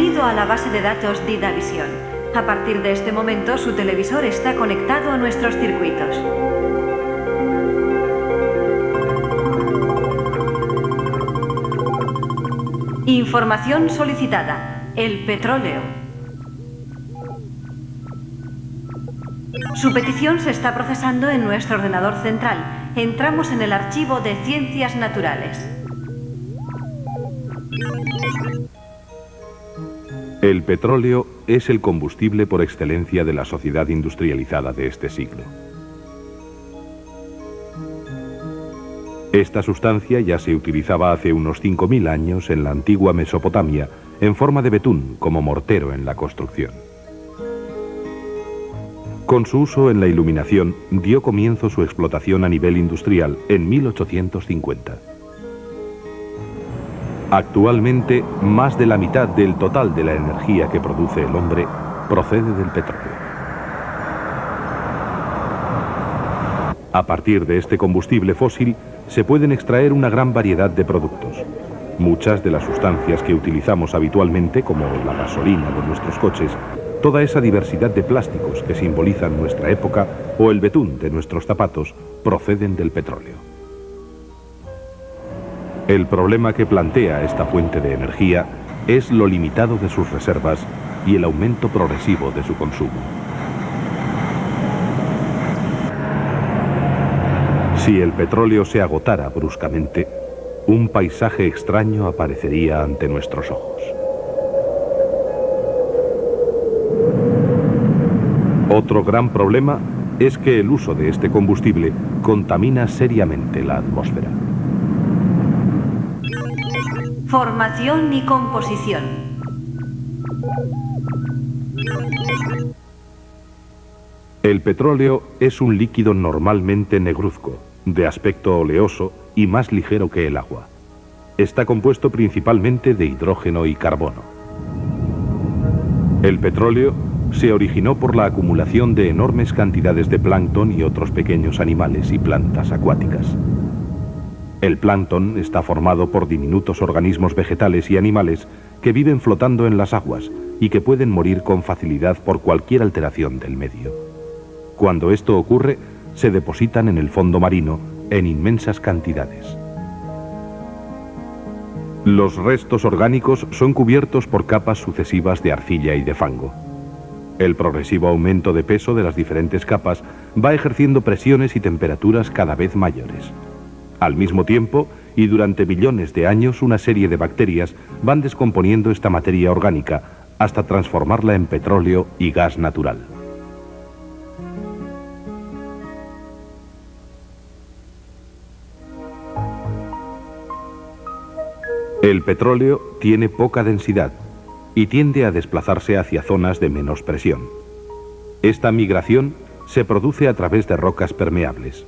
Bienvenido a la base de datos DidaVision. A partir de este momento, su televisor está conectado a nuestros circuitos. Información solicitada. El petróleo. Su petición se está procesando en nuestro ordenador central. Entramos en el archivo de Ciencias Naturales. El petróleo es el combustible por excelencia de la sociedad industrializada de este siglo. Esta sustancia ya se utilizaba hace unos 5.000 años en la antigua Mesopotamia en forma de betún como mortero en la construcción. Con su uso en la iluminación dio comienzo su explotación a nivel industrial en 1850. Actualmente, más de la mitad del total de la energía que produce el hombre procede del petróleo. A partir de este combustible fósil se pueden extraer una gran variedad de productos. Muchas de las sustancias que utilizamos habitualmente, como la gasolina de nuestros coches, toda esa diversidad de plásticos que simbolizan nuestra época o el betún de nuestros zapatos proceden del petróleo. El problema que plantea esta fuente de energía es lo limitado de sus reservas y el aumento progresivo de su consumo. Si el petróleo se agotara bruscamente, un paisaje extraño aparecería ante nuestros ojos. Otro gran problema es que el uso de este combustible contamina seriamente la atmósfera. Formación y composición. El petróleo es un líquido normalmente negruzco, de aspecto oleoso y más ligero que el agua. Está compuesto principalmente de hidrógeno y carbono. El petróleo se originó por la acumulación de enormes cantidades de plancton y otros pequeños animales y plantas acuáticas. El plancton está formado por diminutos organismos vegetales y animales que viven flotando en las aguas y que pueden morir con facilidad por cualquier alteración del medio. Cuando esto ocurre, se depositan en el fondo marino en inmensas cantidades. Los restos orgánicos son cubiertos por capas sucesivas de arcilla y de fango. El progresivo aumento de peso de las diferentes capas va ejerciendo presiones y temperaturas cada vez mayores. Al mismo tiempo, y durante billones de años, una serie de bacterias van descomponiendo esta materia orgánica hasta transformarla en petróleo y gas natural. El petróleo tiene poca densidad y tiende a desplazarse hacia zonas de menos presión. Esta migración se produce a través de rocas permeables.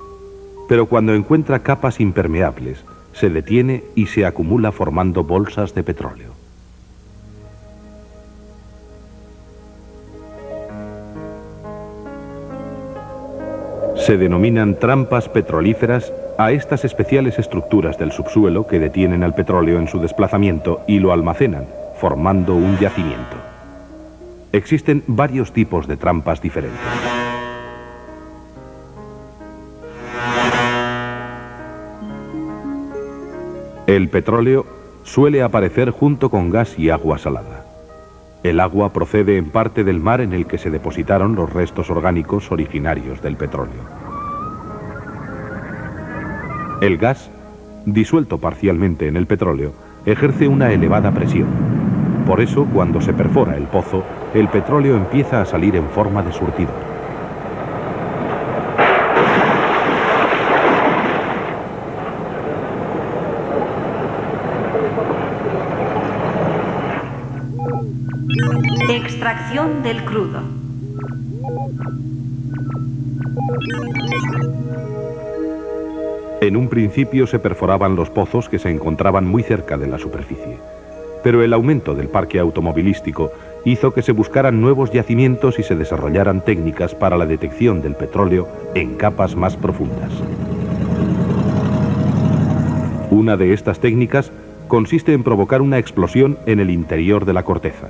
Pero cuando encuentra capas impermeables, se detiene y se acumula formando bolsas de petróleo. Se denominan trampas petrolíferas a estas especiales estructuras del subsuelo que detienen al petróleo en su desplazamiento y lo almacenan, formando un yacimiento. Existen varios tipos de trampas diferentes. El petróleo suele aparecer junto con gas y agua salada. El agua procede en parte del mar en el que se depositaron los restos orgánicos originarios del petróleo. El gas, disuelto parcialmente en el petróleo, ejerce una elevada presión. Por eso, cuando se perfora el pozo, el petróleo empieza a salir en forma de surtidor. Extracción del crudo. En un principio se perforaban los pozos que se encontraban muy cerca de la superficie, pero el aumento del parque automovilístico hizo que se buscaran nuevos yacimientos y se desarrollaran técnicas para la detección del petróleo en capas más profundas. Una de estas técnicas consiste en provocar una explosión en el interior de la corteza.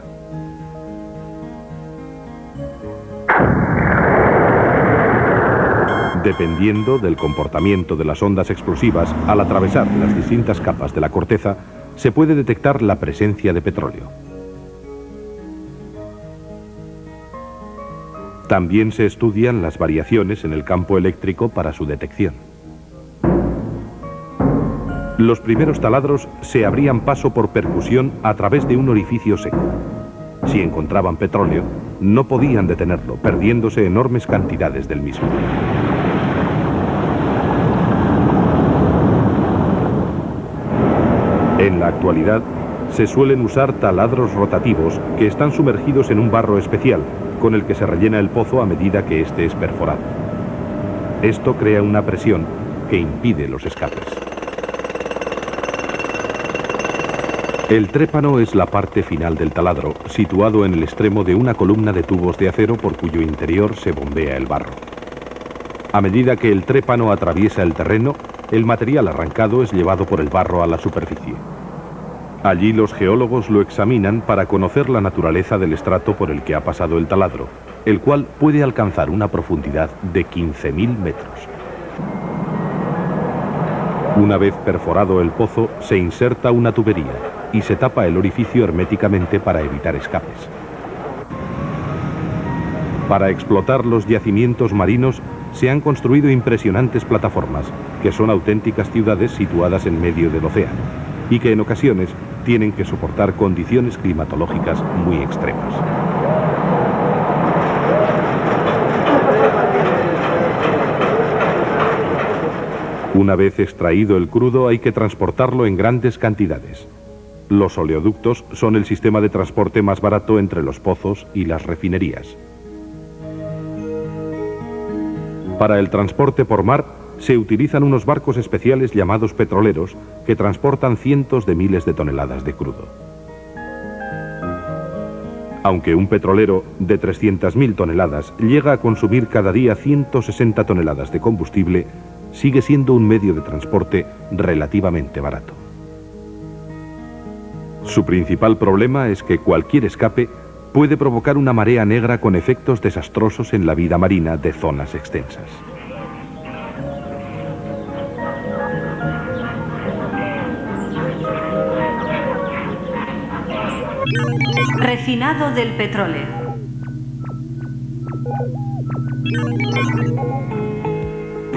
Dependiendo del comportamiento de las ondas explosivas, al atravesar las distintas capas de la corteza, se puede detectar la presencia de petróleo. También se estudian las variaciones en el campo eléctrico para su detección. Los primeros taladros se abrían paso por percusión a través de un orificio seco. Si encontraban petróleo, no podían detenerlo, perdiéndose enormes cantidades del mismo. En la actualidad, se suelen usar taladros rotativos que están sumergidos en un barro especial, con el que se rellena el pozo a medida que éste es perforado. Esto crea una presión que impide los escapes. El trépano es la parte final del taladro, situado en el extremo de una columna de tubos de acero por cuyo interior se bombea el barro. A medida que el trépano atraviesa el terreno, el material arrancado es llevado por el barro a la superficie. Allí los geólogos lo examinan para conocer la naturaleza del estrato por el que ha pasado el taladro, el cual puede alcanzar una profundidad de 15.000 metros. Una vez perforado el pozo, se inserta una tubería y se tapa el orificio herméticamente para evitar escapes. Para explotar los yacimientos marinos, se han construido impresionantes plataformas, que son auténticas ciudades situadas en medio del océano, y que en ocasiones tienen que soportar condiciones climatológicas muy extremas. Una vez extraído el crudo, hay que transportarlo en grandes cantidades. Los oleoductos son el sistema de transporte más barato entre los pozos y las refinerías. Para el transporte por mar, se utilizan unos barcos especiales llamados petroleros que transportan cientos de miles de toneladas de crudo. Aunque un petrolero de 300.000 toneladas llega a consumir cada día 160 toneladas de combustible, sigue siendo un medio de transporte relativamente barato. Su principal problema es que cualquier escape puede provocar una marea negra con efectos desastrosos en la vida marina de zonas extensas. Refinado del petróleo.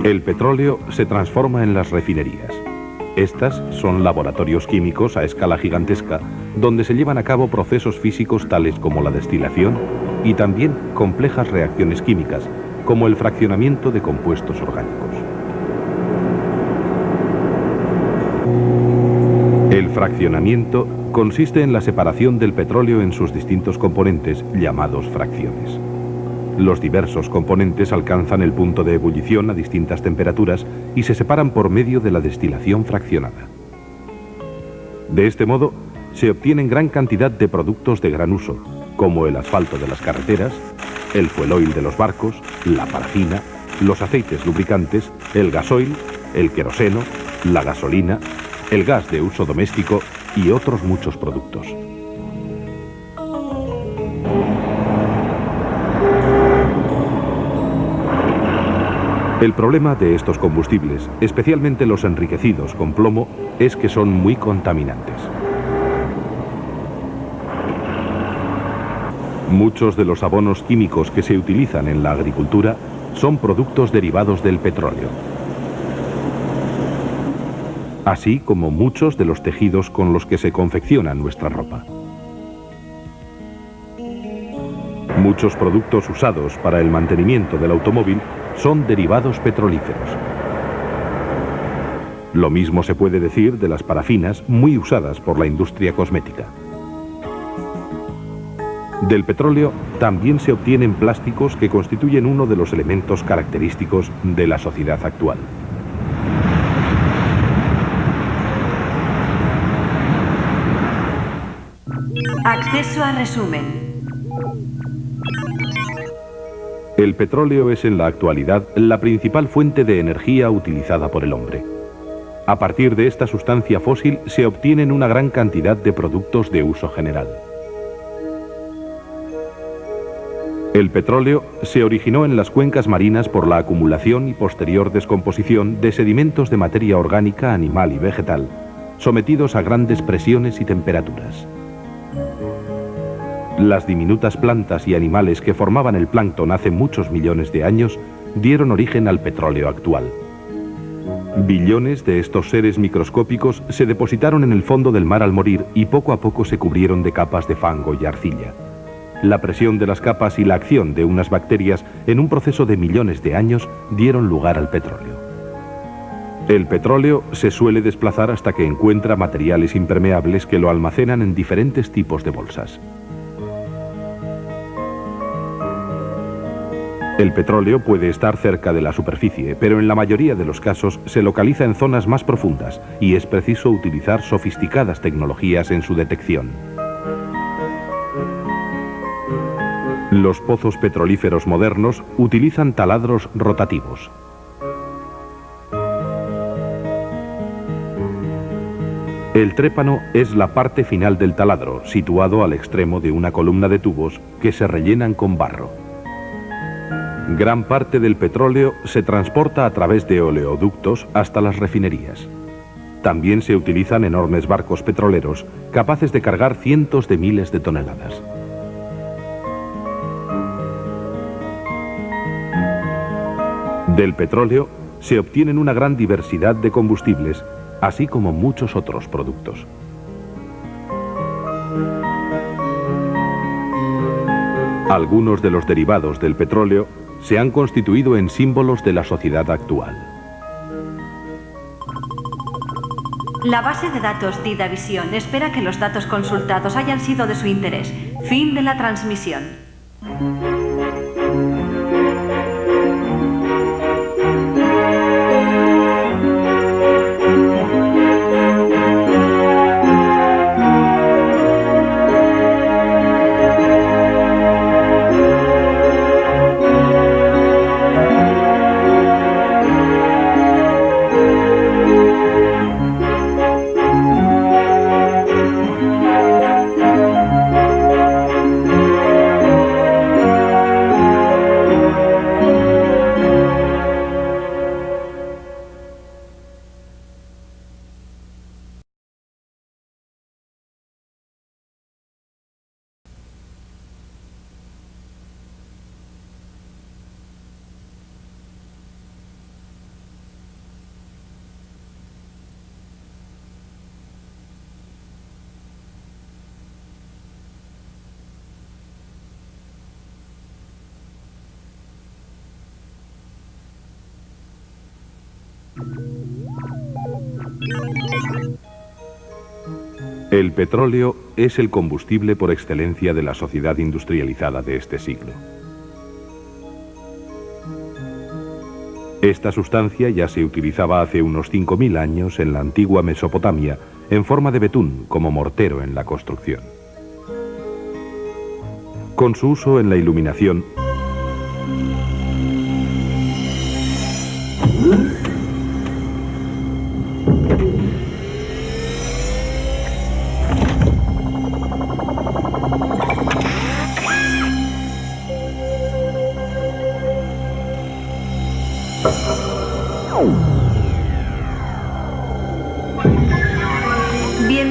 El petróleo se transforma en las refinerías. Estas son laboratorios químicos a escala gigantesca, donde se llevan a cabo procesos físicos tales como la destilación y también complejas reacciones químicas, como el fraccionamiento de compuestos orgánicos. El fraccionamiento consiste en la separación del petróleo en sus distintos componentes, llamados fracciones. Los diversos componentes alcanzan el punto de ebullición a distintas temperaturas y se separan por medio de la destilación fraccionada. De este modo, se obtienen gran cantidad de productos de gran uso, como el asfalto de las carreteras, el fuel oil de los barcos, la parafina, los aceites lubricantes, el gasoil, el queroseno, la gasolina, el gas de uso doméstico y otros muchos productos. El problema de estos combustibles, especialmente los enriquecidos con plomo, es que son muy contaminantes. Muchos de los abonos químicos que se utilizan en la agricultura son productos derivados del petróleo, así como muchos de los tejidos con los que se confecciona nuestra ropa. Muchos productos usados para el mantenimiento del automóvil son derivados petrolíferos. Lo mismo se puede decir de las parafinas muy usadas por la industria cosmética. Del petróleo también se obtienen plásticos que constituyen uno de los elementos característicos de la sociedad actual. Acceso a resumen. El petróleo es en la actualidad la principal fuente de energía utilizada por el hombre. A partir de esta sustancia fósil se obtienen una gran cantidad de productos de uso general. El petróleo se originó en las cuencas marinas por la acumulación y posterior descomposición de sedimentos de materia orgánica, animal y vegetal, sometidos a grandes presiones y temperaturas. Las diminutas plantas y animales que formaban el plancton hace muchos millones de años dieron origen al petróleo actual. Billones de estos seres microscópicos se depositaron en el fondo del mar al morir y poco a poco se cubrieron de capas de fango y arcilla. La presión de las capas y la acción de unas bacterias en un proceso de millones de años dieron lugar al petróleo. El petróleo se suele desplazar hasta que encuentra materiales impermeables que lo almacenan en diferentes tipos de bolsas. El petróleo puede estar cerca de la superficie, pero en la mayoría de los casos se localiza en zonas más profundas y es preciso utilizar sofisticadas tecnologías en su detección. Los pozos petrolíferos modernos utilizan taladros rotativos. El trépano es la parte final del taladro, situado al extremo de una columna de tubos que se rellenan con barro. Gran parte del petróleo se transporta a través de oleoductos hasta las refinerías. También se utilizan enormes barcos petroleros capaces de cargar cientos de miles de toneladas. Del petróleo se obtienen una gran diversidad de combustibles, así como muchos otros productos. Algunos de los derivados del petróleo se han constituido en símbolos de la sociedad actual. La base de datos DidaVision espera que los datos consultados hayan sido de su interés. Fin de la transmisión. El petróleo es el combustible por excelencia de la sociedad industrializada de este siglo. Esta sustancia ya se utilizaba hace unos 5000 años en la antigua Mesopotamia en forma de betún como mortero en la construcción. Con su uso en la iluminación,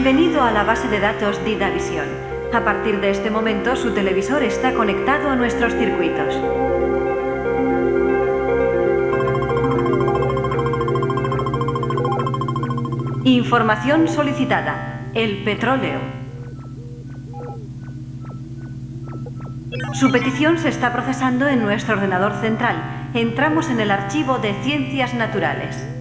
Bienvenido a la base de datos DidaVision. A partir de este momento, su televisor está conectado a nuestros circuitos. Información solicitada. El petróleo. Su petición se está procesando en nuestro ordenador central. Entramos en el archivo de Ciencias Naturales.